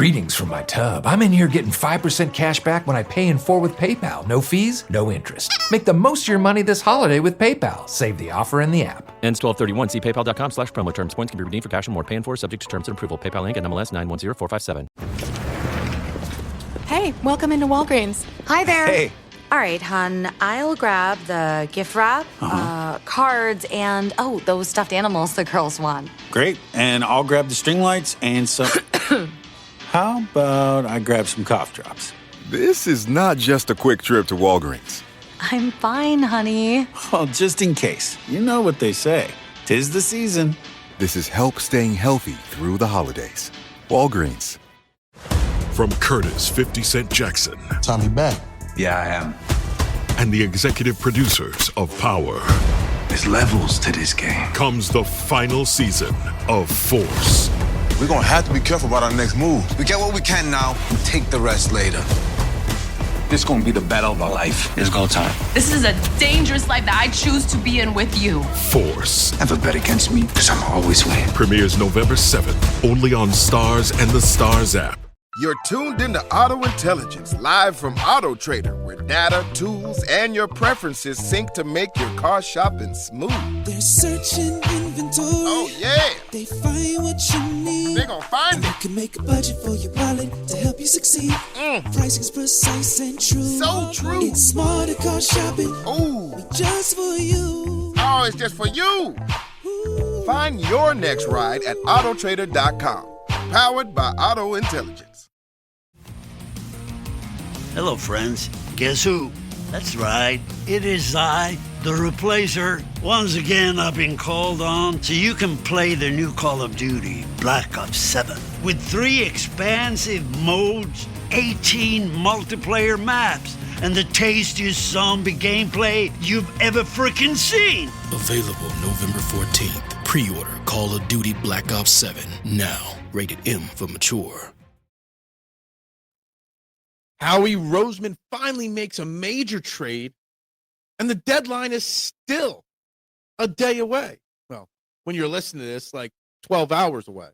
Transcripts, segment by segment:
Greetings from my tub. I'm in here getting 5% cash back when I pay in 4 with PayPal. No fees, no interest. Make the most of your money this holiday with PayPal. Save the offer in the app. Ends 12/31. See paypal.com/promo terms. Points can be redeemed for cash and more. Pay in 4 subject to terms and approval. PayPal link and MLS 910457. Hey, welcome into Walgreens. Hi there. Hey. All right, hon, I'll grab the gift wrap, cards, and, those stuffed animals the girls want. Great. And I'll grab the string lights and some... How about I grab some cough drops? This is not just a quick trip to Walgreens. I'm fine, honey. Well, just in case. You know what they say. 'Tis the season. This is help staying healthy through the holidays. Walgreens. From Curtis 50 Cent Jackson. Tommy back. Yeah, I am. And the executive producers of Power. There's levels to this game. Comes the final season of Force. We're going to have to be careful about our next move. We get what we can now and take the rest later. This is going to be the battle of our life. It's go time. This is a dangerous life that I choose to be in with you. Force. Never bet against me because I'm always winning. Premieres November 7th, only on Stars and the Stars app. You're tuned into Auto Intelligence, live from Auto Trader, where data, tools, and your preferences sync to make your car shopping smooth. They're searching inventory. Oh, yeah. They find what you need. They're gonna find it. You can make a budget for your wallet to help you succeed. Pricing's precise and true. So true. It's smarter car shopping. Ooh. Just for you. Oh, it's just for you. Ooh. Find your next ride at autotrader.com. Powered by Auto Intelligence. Hello, friends. Guess who? That's right. It is I, the Replacer. Once again, I've been called on so you can play the new Call of Duty, Black Ops 7. With 3 expansive modes, 18 multiplayer maps, and the tastiest zombie gameplay you've ever freaking seen. Available November 14th. Pre-order Call of Duty Black Ops 7. Now, rated M for mature. Howie Roseman finally makes a major trade, and the deadline is still a day away. Well, when you're listening to this, like 12 hours away.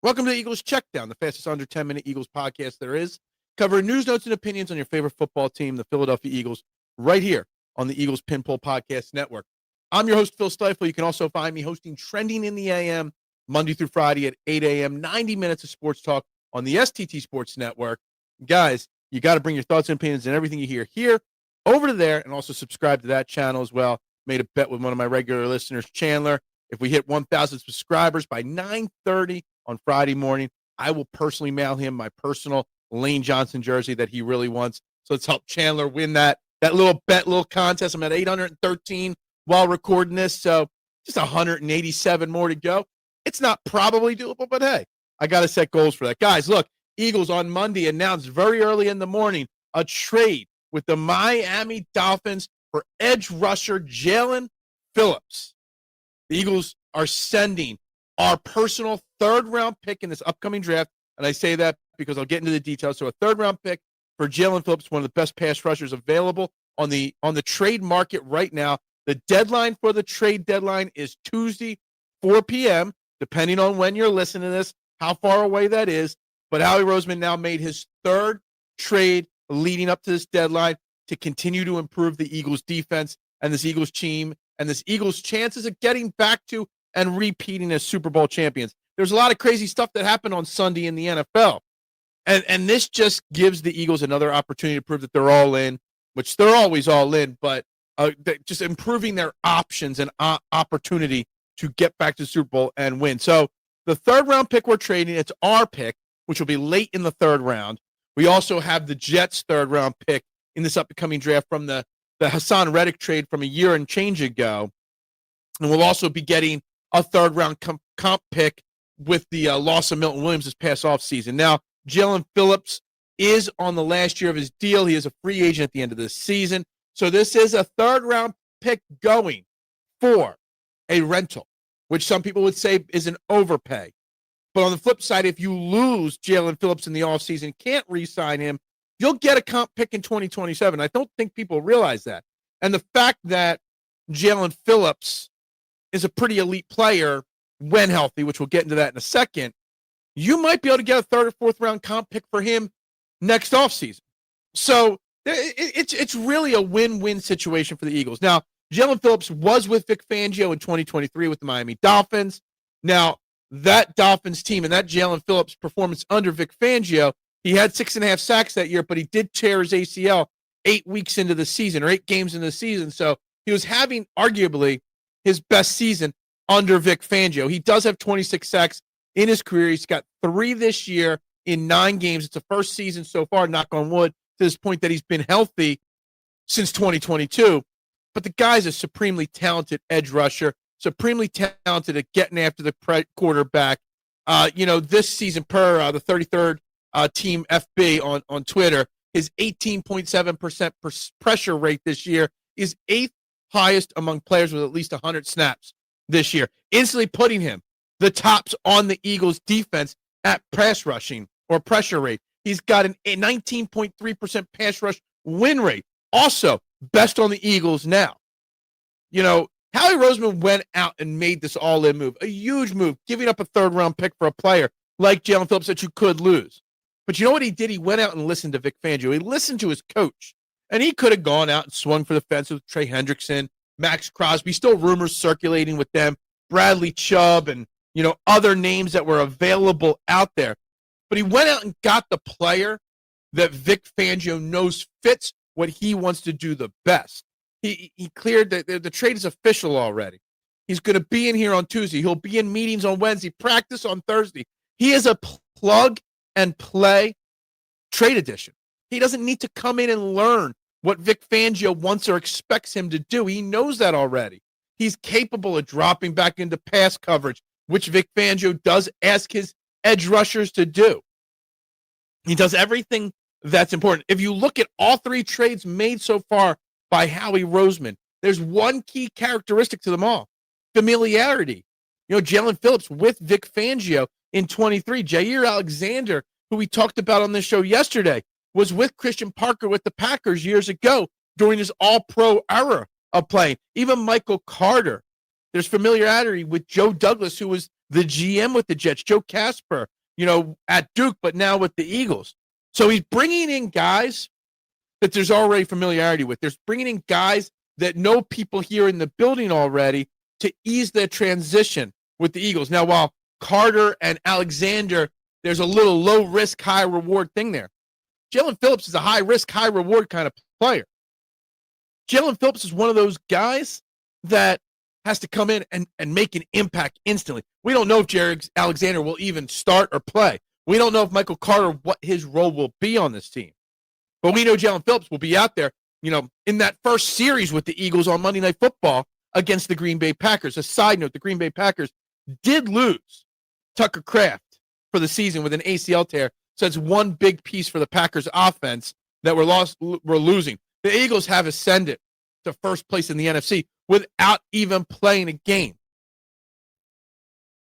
Welcome to the Eagles Checkdown, the fastest under 10-minute Eagles podcast there is. Covering news, notes, and opinions on your favorite football team, the Philadelphia Eagles, right here on the Eagles Pinpoll Podcast Network. I'm your host, Phil Stiefel. You can also find me hosting Trending in the AM Monday through Friday at 8 a.m., 90 minutes of sports talk on the STT Sports Network. Guys, you got to bring your thoughts and opinions and everything you hear here over to there, and also subscribe to that channel as well. Made a bet with one of my regular listeners, Chandler. If we hit 1,000 subscribers by 9:30 on Friday morning, I will personally mail him my personal Lane Johnson jersey that he really wants. So let's help Chandler win that little bet, little contest. I'm at 813 while recording this, so just 187 more to go. It's not probably doable, but hey, I got to set goals for that. Guys, look, Eagles on Monday announced very early in the morning a trade with the Miami Dolphins for edge rusher Jalen Phillips. The Eagles are sending our personal third-round pick in this upcoming draft, and I say that because I'll get into the details. So a third-round pick for Jalen Phillips, one of the best pass rushers available on the trade market right now. The deadline for the trade deadline is Tuesday, 4 p.m., depending on when you're listening to this, how far away that is. But Howie Roseman now made his third trade leading up to this deadline to continue to improve the Eagles defense and this Eagles team and this Eagles chances of getting back to and repeating as Super Bowl champions. There's a lot of crazy stuff that happened on Sunday in the NFL. And this just gives the Eagles another opportunity to prove that they're all in, which they're always all in, but just improving their options and opportunity to get back to the Super Bowl and win. So the third-round pick we're trading, it's our pick, which will be late in the third round. We also have the Jets' third-round pick in this upcoming draft from the Hassan Reddick trade from a year and change ago. And we'll also be getting a third-round comp pick with the loss of Milton Williams this past offseason. Now, Jalen Phillips is on the last year of his deal. He is a free agent at the end of this season. So this is a third-round pick going for a rental, which some people would say is an overpay. But on the flip side, if you lose Jalen Phillips in the offseason, can't re-sign him, you'll get a comp pick in 2027. I don't think people realize that. And the fact that Jalen Phillips is a pretty elite player when healthy, which we'll get into that in a second, you might be able to get a third or fourth round comp pick for him next offseason. So it's really a win-win situation for the Eagles. Now, Jalen Phillips was with Vic Fangio in 2023 with the Miami Dolphins. Now, that Dolphins team and that Jalen Phillips performance under Vic Fangio, he had 6.5 sacks that year, but he did tear his ACL 8 weeks into the season or 8 games into the season. So he was having arguably his best season under Vic Fangio. He does have 26 sacks in his career. He's got 3 this year in 9 games. It's the first season so far, knock on wood, to this point that he's been healthy since 2022. But the guy's a supremely talented edge rusher, supremely talented at getting after the quarterback. This season, per the 33rd team FB on Twitter, his 18.7% pressure rate this year is 8th highest among players with at least 100 snaps this year, instantly putting him the tops on the Eagles defense at pass rushing or pressure rate. He's got a 19.3% pass rush win rate. Also, best on the Eagles now. Howie Roseman went out and made this all-in move, a huge move, giving up a third-round pick for a player like Jalen Phillips that you could lose. But you know what he did? He went out and listened to Vic Fangio. He listened to his coach, and he could have gone out and swung for the fence with Trey Hendrickson, Max Crosby, still rumors circulating with them, Bradley Chubb, and other names that were available out there. But he went out and got the player that Vic Fangio knows fits what he wants to do the best. He cleared the trade is official already. He's going to be in here on Tuesday. He'll be in meetings on Wednesday, practice on Thursday. He is a plug and play trade edition. He doesn't need to come in and learn what Vic Fangio wants or expects him to do. He knows that already. He's capable of dropping back into pass coverage, which Vic Fangio does ask his edge rushers to do. He does everything that's important. If you look at all 3 trades made so far by Howie Roseman, there's one key characteristic to them all: familiarity. Jalen Phillips with Vic Fangio in 23. Jair Alexander, who we talked about on this show yesterday, was with Christian Parker with the Packers years ago during his all-pro era of playing. Even Michael Carter. There's familiarity with Joe Douglas, who was the GM with the Jets. Joe Casper, at Duke, but now with the Eagles. So he's bringing in guys that there's already familiarity with. There's bringing in guys that know people here in the building already to ease their transition with the Eagles. Now, while Carter and Alexander, there's a little low-risk, high-reward thing there. Jalen Phillips is a high-risk, high-reward kind of player. Jalen Phillips is one of those guys that has to come in and make an impact instantly. We don't know if Jair Alexander will even start or play. We don't know if Michael Carter, what his role will be on this team. But we know Jalen Phillips will be out there, in that first series with the Eagles on Monday Night Football against the Green Bay Packers. A side note, the Green Bay Packers did lose Tucker Kraft for the season with an ACL tear. So it's one big piece for the Packers offense that we're losing. The Eagles have ascended to first place in the NFC without even playing a game.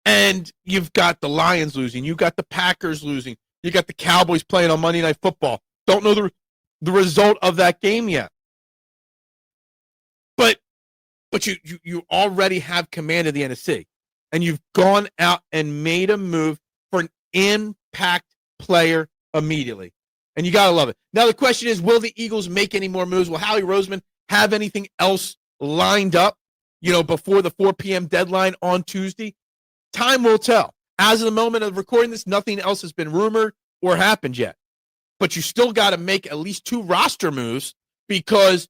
And you've got the Lions losing. You've got the Packers losing. You got the Cowboys playing on Monday Night Football. Don't know the result of that game yet. But you already have command of the NFC. And you've gone out and made a move for an impact player immediately. And you got to love it. Now the question is, will the Eagles make any more moves? Will Howie Roseman have anything else lined up, before the 4 p.m. deadline on Tuesday? Time will tell. As of the moment of recording this, nothing else has been rumored or happened yet. But you still got to make at least 2 roster moves because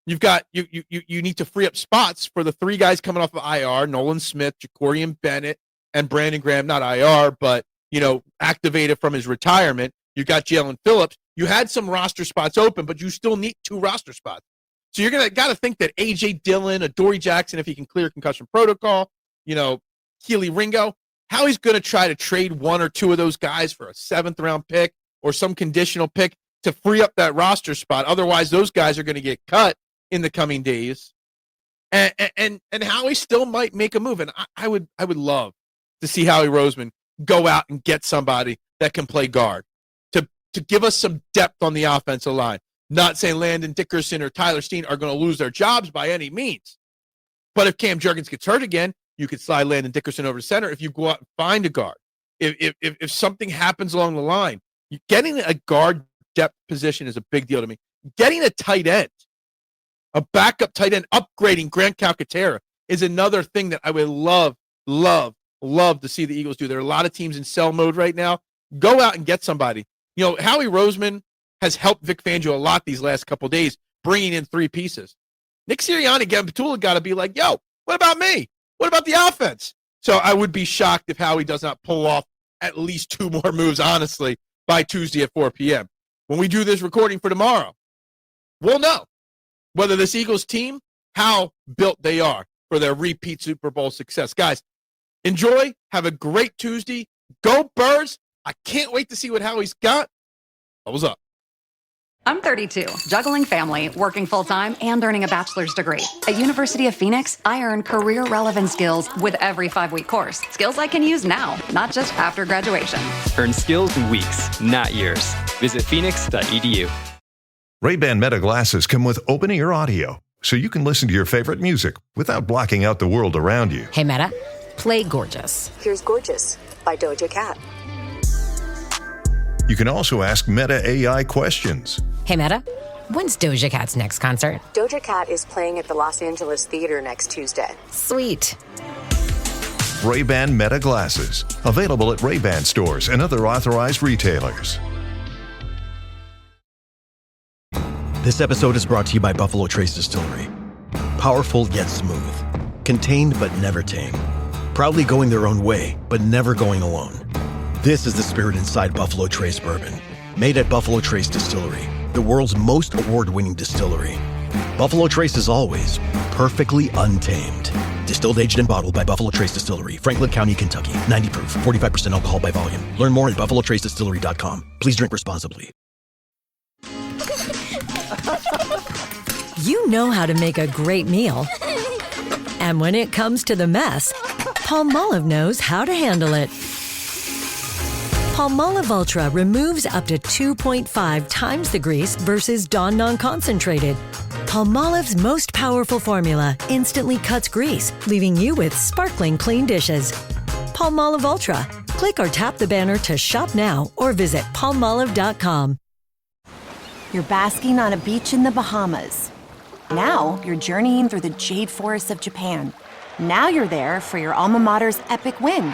you've got you need to free up spots for the 3 guys coming off of IR: Nolan Smith, Jacorian Bennett, and Brandon Graham. Not IR, but activated from his retirement. You got Jalen Phillips. You had some roster spots open, but you still need 2 roster spots. So you're got to think that A.J. Dillon, Adoree Jackson, if he can clear concussion protocol, Keely Ringo, how he's going to try to trade 1 or 2 of those guys for a 7th-round pick or some conditional pick to free up that roster spot. Otherwise, those guys are going to get cut in the coming days. And Howie still might make a move. And I would love to see Howie Roseman go out and get somebody that can play guard to give us some depth on the offensive line. Not saying Landon Dickerson or Tyler Steen are going to lose their jobs by any means. But if Cam Jurgens gets hurt again, you could slide Landon Dickerson over to center if you go out and find a guard. if something happens along the line, getting a guard depth position is a big deal to me. Getting a tight end, a backup tight end, upgrading Grant Calcaterra is another thing that I would love to see the Eagles do. There are a lot of teams in sell mode right now. Go out and get somebody. You know, Howie Roseman has helped Vic Fangio a lot these last couple of days, bringing in 3 pieces. Nick Sirianni, Gavin Petula got to be like, yo, what about me? What about the offense? So I would be shocked if Howie does not pull off at least 2 more moves, honestly, by Tuesday at 4 p.m. When we do this recording for tomorrow, we'll know whether this Eagles team, how built they are for their repeat Super Bowl success. Guys, enjoy. Have a great Tuesday. Go Birds. I can't wait to see what Howie's got. Bubbles up. I'm 32, juggling family, working full-time, and earning a bachelor's degree. At University of Phoenix, I earn career-relevant skills with every 5-week course. Skills I can use now, not just after graduation. Earn skills in weeks, not years. Visit phoenix.edu. Ray-Ban Meta glasses come with open-ear audio, so you can listen to your favorite music without blocking out the world around you. Hey, Meta, play Gorgeous. Here's Gorgeous by Doja Cat. You can also ask Meta AI questions. Hey, Meta, when's Doja Cat's next concert? Doja Cat is playing at the Los Angeles Theater next Tuesday. Sweet. Ray-Ban Meta glasses, available at Ray-Ban stores and other authorized retailers. This episode is brought to you by Buffalo Trace Distillery. Powerful yet smooth. Contained but never tame. Proudly going their own way, but never going alone. This is the spirit inside Buffalo Trace Bourbon. Made at Buffalo Trace Distillery, the world's most award-winning distillery. Buffalo Trace is always perfectly untamed. Distilled, aged, and bottled by Buffalo Trace Distillery, Franklin County, Kentucky. 90 proof, 45% alcohol by volume. Learn more at buffalotracedistillery.com. Please drink responsibly. You know how to make a great meal. And when it comes to the mess, Palmolive knows how to handle it. Palmolive Ultra removes up to 2.5 times the grease versus Dawn Non-Concentrated. Palmolive's most powerful formula instantly cuts grease, leaving you with sparkling clean dishes. Palmolive Ultra. Click or tap the banner to shop now or visit palmolive.com. You're basking on a beach in the Bahamas. Now you're journeying through the jade forests of Japan. Now you're there for your alma mater's epic win.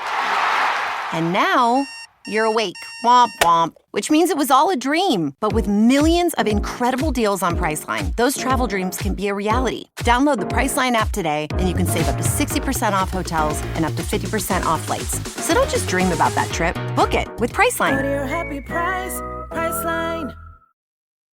And now you're awake, womp womp, which means it was all a dream. But with millions of incredible deals on Priceline, those travel dreams can be a reality. Download the Priceline app today, and you can save up to 60% off hotels and up to 50% off flights. So don't just dream about that trip. Book it with Priceline. Go to your happy price,